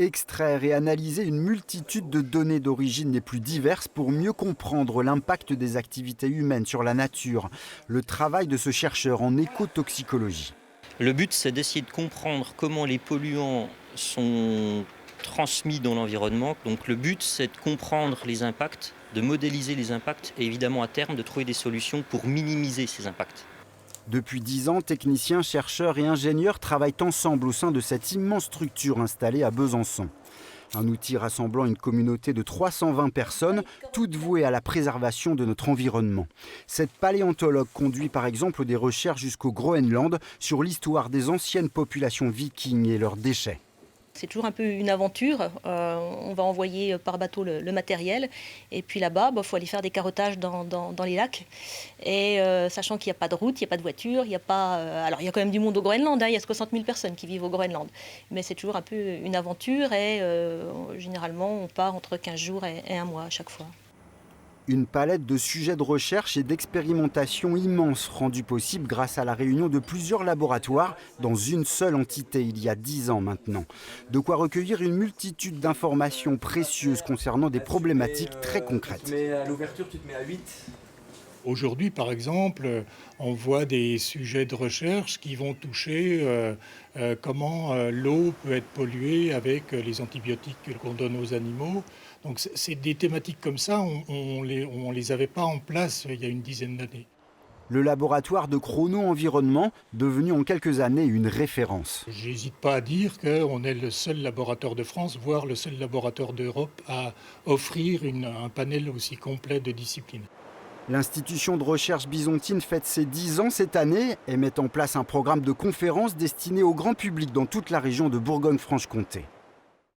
Extraire et analyser une multitude de données d'origine les plus diverses pour mieux comprendre l'impact des activités humaines sur la nature. Le travail de ce chercheur en écotoxicologie. Le but, c'est d'essayer de comprendre comment les polluants sont transmis dans l'environnement. Donc le but, c'est de comprendre les impacts, de modéliser les impacts et évidemment à terme de trouver des solutions pour minimiser ces impacts. Depuis 10 ans, techniciens, chercheurs et ingénieurs travaillent ensemble au sein de cette immense structure installée à Besançon. Un outil rassemblant une communauté de 320 personnes, toutes vouées à la préservation de notre environnement. Cette paléontologue conduit par exemple des recherches jusqu'au Groenland sur l'histoire des anciennes populations vikings et leurs déchets. C'est toujours un peu une aventure. On va envoyer par bateau le matériel. Et puis là-bas, faut aller faire des carottages dans les lacs. Et sachant qu'il n'y a pas de route, il n'y a pas de voiture, il n'y a pas... alors il y a quand même du monde au Groenland, il y a 60 000 personnes qui vivent au Groenland. Mais c'est toujours un peu une aventure et généralement on part entre 15 jours et un mois à chaque fois. Une palette de sujets de recherche et d'expérimentation immense rendue possible grâce à la réunion de plusieurs laboratoires dans une seule entité il y a 10 ans maintenant. De quoi recueillir une multitude d'informations précieuses concernant des problématiques très concrètes. À l'ouverture, tu te mets à 8. Aujourd'hui, par exemple, on voit des sujets de recherche qui vont toucher comment l'eau peut être polluée avec les antibiotiques qu'on donne aux animaux. Donc c'est des thématiques comme ça, on les avait pas en place il y a une dizaine d'années. Le laboratoire de chrono-environnement, devenu en quelques années une référence. J'hésite pas à dire qu'on est le seul laboratoire de France, voire le seul laboratoire d'Europe à offrir un panel aussi complet de disciplines. L'institution de recherche bisontine fête ses 10 ans cette année et met en place un programme de conférences destiné au grand public dans toute la région de Bourgogne-Franche-Comté.